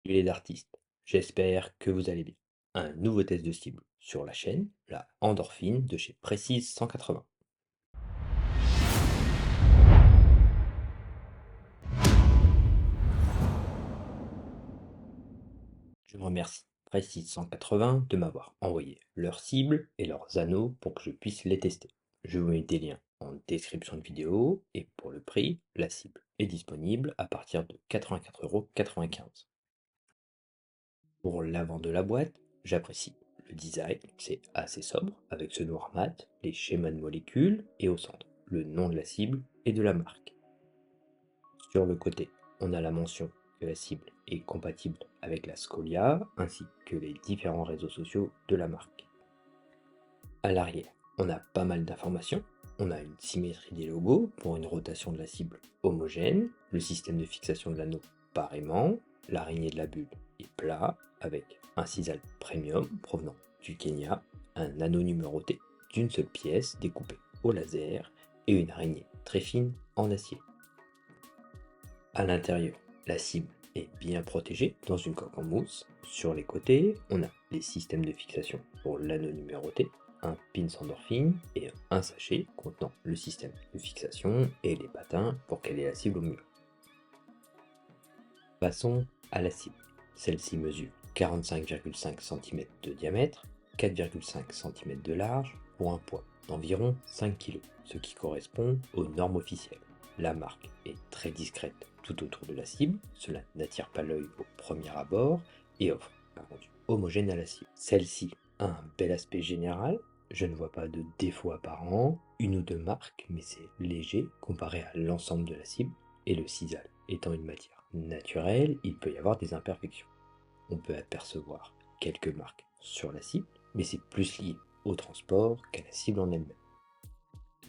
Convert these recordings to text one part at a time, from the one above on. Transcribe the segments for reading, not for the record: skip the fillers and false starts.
Les d'artistes, j'espère que vous allez bien. Un nouveau test de cible sur la chaîne, la endorphine de chez Précise 180. Je remercie Précise 180 de m'avoir envoyé leurs cibles et leurs anneaux pour que je puisse les tester. Je vous mets des liens en description de vidéo et pour le prix, la cible est disponible à partir de 84,95 €. Pour l'avant de la boîte, j'apprécie le design, c'est assez sobre, avec ce noir mat, les schémas de molécules et au centre, le nom de la cible et de la marque. Sur le côté, on a la mention que la cible est compatible avec la Scolia ainsi que les différents réseaux sociaux de la marque. À l'arrière, on a pas mal d'informations. On a une symétrie des logos pour une rotation de la cible homogène, le système de fixation de l'anneau par aimant, l'araignée de la bulle est plat avec un sisal premium provenant du Kenya, un anneau numéroté d'une seule pièce découpée au laser et une araignée très fine en acier. À l'intérieur, la cible est bien protégée dans une coque en mousse. Sur les côtés, on a les systèmes de fixation pour l'anneau numéroté, un pin endorphine et un sachet contenant le système de fixation et les patins pour caler la cible au mieux. Passons à la cible. Celle-ci mesure 45,5 cm de diamètre, 4,5 cm de large pour un poids d'environ 5 kg, ce qui correspond aux normes officielles. La marque est très discrète tout autour de la cible, cela n'attire pas l'œil au premier abord et offre un rendu homogène à la cible. Celle-ci a un bel aspect général, je ne vois pas de défauts apparents, une ou deux marques, mais c'est léger comparé à l'ensemble de la cible, et le sisal étant une matière naturelle, il peut y avoir des imperfections. On peut apercevoir quelques marques sur la cible, mais c'est plus lié au transport qu'à la cible en elle-même.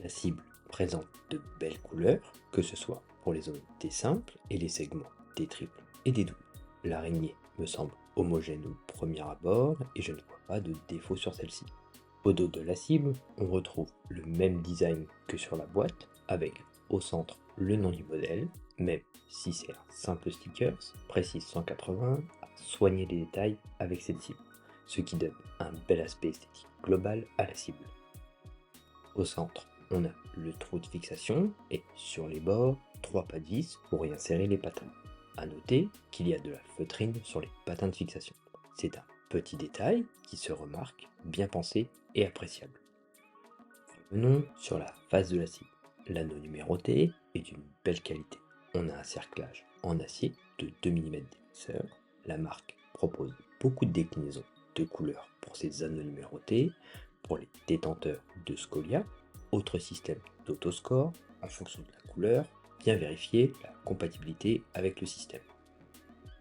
La cible présente de belles couleurs, que ce soit pour les zones des simples et les segments des triples et des doubles. L'araignée me semble homogène au premier abord et je ne vois pas de défaut sur celle-ci. Au dos de la cible, on retrouve le même design que sur la boîte, avec au centre le nom du modèle, même si c'est un simple sticker, Précise 180 a soigné les détails avec cette cible, ce qui donne un bel aspect esthétique global à la cible. Au centre, on a le trou de fixation et sur les bords, 3 pas de vis pour y insérer les patins. A noter qu'il y a de la feutrine sur les patins de fixation. C'est un petit détail qui se remarque, bien pensé et appréciable. Revenons sur la face de la cible. L'anneau numéroté est d'une belle qualité. On a un cerclage en acier de 2 mm d'épaisseur. La marque propose beaucoup de déclinaisons de couleurs pour ses anneaux numérotés, pour les détenteurs de Scolia, autre système d'autoscore en fonction de la couleur, bien vérifier la compatibilité avec le système.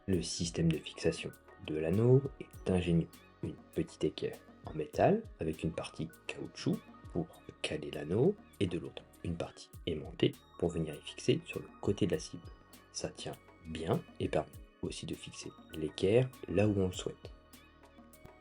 Le système de fixation de l'anneau est ingénieux. Une petite équerre en métal avec une partie caoutchouc pour caler l'anneau et de l'autre une partie aimantée pour venir y fixer sur le côté de la cible. Ça tient bien et permet aussi de fixer l'équerre là où on le souhaite.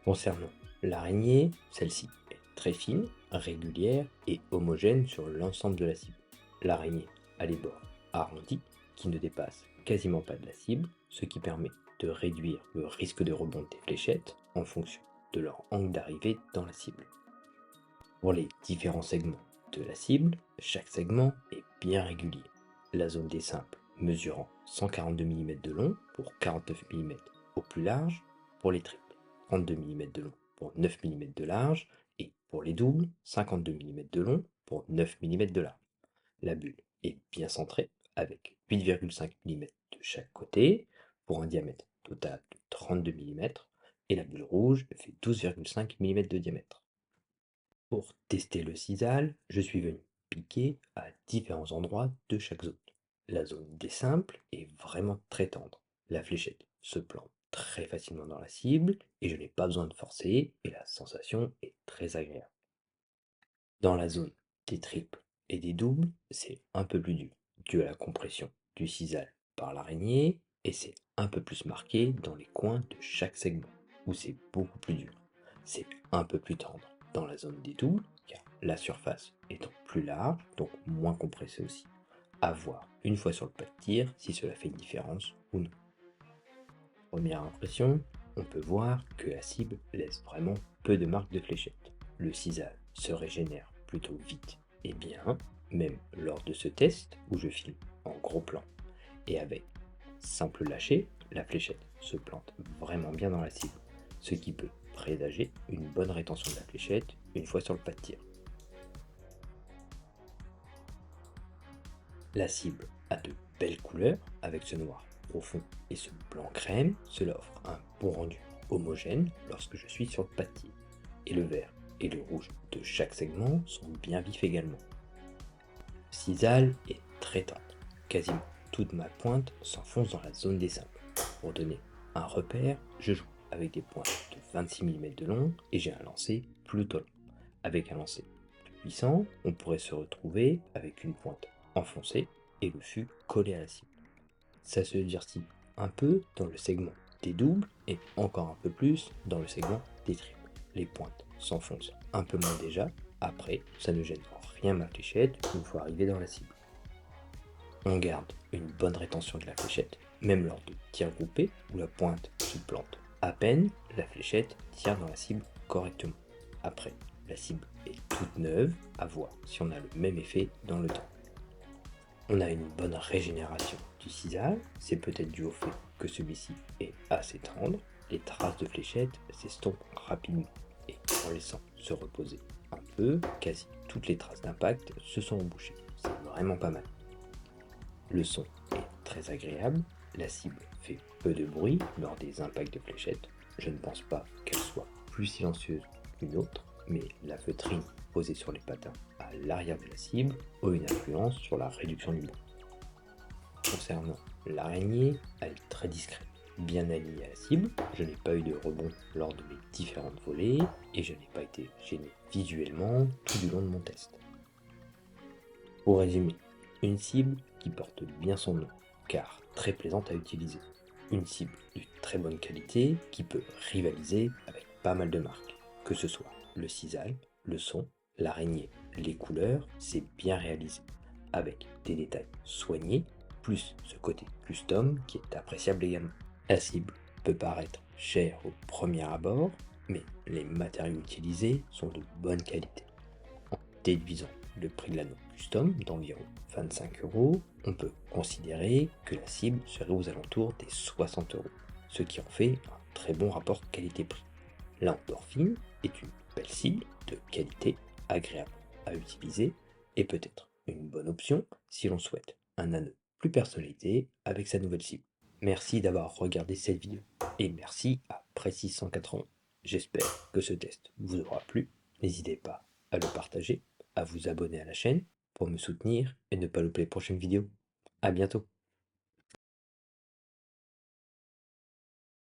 Concernant l'araignée, celle-ci est très fine, régulière et homogène sur l'ensemble de la cible. L'araignée a les bords arrondis qui ne dépassent quasiment pas de la cible, ce qui permet de réduire le risque de rebond des fléchettes en fonction de leur angle d'arrivée dans la cible. Pour les différents segments de la cible, chaque segment est bien régulier. La zone des simples mesurant 142 mm de long pour 49 mm au plus large, pour les triples 32 mm de long pour 9 mm de large, et pour les doubles 52 mm de long pour 9 mm de large. La bulle est bien centrée avec 8,5 mm de chaque côté pour un diamètre total de 32 mm et la bulle rouge fait 12,5 mm de diamètre. Pour tester le sisal, je suis venu piquer à différents endroits de chaque zone. La zone des simples est vraiment très tendre. La fléchette se plante très facilement dans la cible et je n'ai pas besoin de forcer et la sensation est très agréable. Dans la zone des triples et des doubles, c'est un peu plus dur, dû à la compression du sisal par l'araignée, et c'est un peu plus marqué dans les coins de chaque segment, où c'est beaucoup plus dur. C'est un peu plus tendre dans la zone des doubles, car la surface étant plus large, donc moins compressée aussi. À voir une fois sur le pas de tir si cela fait une différence ou non. Première impression, on peut voir que la cible laisse vraiment peu de marques de fléchettes. Le cisaille se régénère plutôt vite et bien, même lors de ce test où je filme en gros plan. Et avec simple lâcher, la fléchette se plante vraiment bien dans la cible, ce qui peut présager une bonne rétention de la fléchette une fois sur le pas de tir. La cible a de belles couleurs avec ce noir profond et ce blanc crème. Cela offre un bon rendu homogène lorsque je suis sur le pas de tir. Et le vert et le rouge de chaque segment sont bien vifs également. Le cisaille est très tendre. Quasiment toute ma pointe s'enfonce dans la zone des sables. Pour donner un repère, je joue avec des pointes de 26 mm de long et j'ai un lancer plutôt long. Avec un lancer plus puissant, on pourrait se retrouver avec une pointe enfoncée et le fût collé à la cible. Ça se durcit un peu dans le segment des doubles et encore un peu plus dans le segment des triples. Les pointes s'enfoncent un peu moins déjà, après ça ne gêne rien ma fléchette une fois arrivé dans la cible. On garde une bonne rétention de la fléchette, même lors de tirs groupés où la pointe se plante à peine, la fléchette tire dans la cible correctement. Après, la cible est toute neuve, à voir si on a le même effet dans le temps. On a une bonne régénération du cisaille, c'est peut-être dû au fait que celui-ci est assez tendre. Les traces de fléchette s'estompent rapidement et en laissant se reposer un peu, quasi toutes les traces d'impact se sont rebouchées. C'est vraiment pas mal. Le son est très agréable, la cible fait peu de bruit lors des impacts de fléchettes. Je ne pense pas qu'elle soit plus silencieuse qu'une autre, mais la feutrine posée sur les patins à l'arrière de la cible a une influence sur la réduction du bruit. Concernant l'araignée, elle est très discrète, bien alignée à la cible. Je n'ai pas eu de rebond lors de mes différentes volées et je n'ai pas été gêné visuellement tout du long de mon test. Pour résumer, une cible qui porte bien son nom, car très plaisante à utiliser. Une cible de très bonne qualité qui peut rivaliser avec pas mal de marques, que ce soit le cisaille, le son, l'araignée, les couleurs, c'est bien réalisé, avec des détails soignés, plus ce côté custom qui est appréciable également. La cible peut paraître chère au premier abord, mais les matériaux utilisés sont de bonne qualité. En déduisant le prix de l'anneau custom d'environ 25 €, on peut considérer que la cible serait aux alentours des 60 €, ce qui en fait un très bon rapport qualité-prix. L'endorphine est une belle cible de qualité agréable à utiliser et peut-être une bonne option si l'on souhaite un anneau plus personnalisé avec sa nouvelle cible. Merci d'avoir regardé cette vidéo et merci à Précis 180. J'espère que ce test vous aura plu. N'hésitez pas à le partager, à vous abonner à la chaîne pour me soutenir et ne pas louper les prochaines vidéos. A bientôt.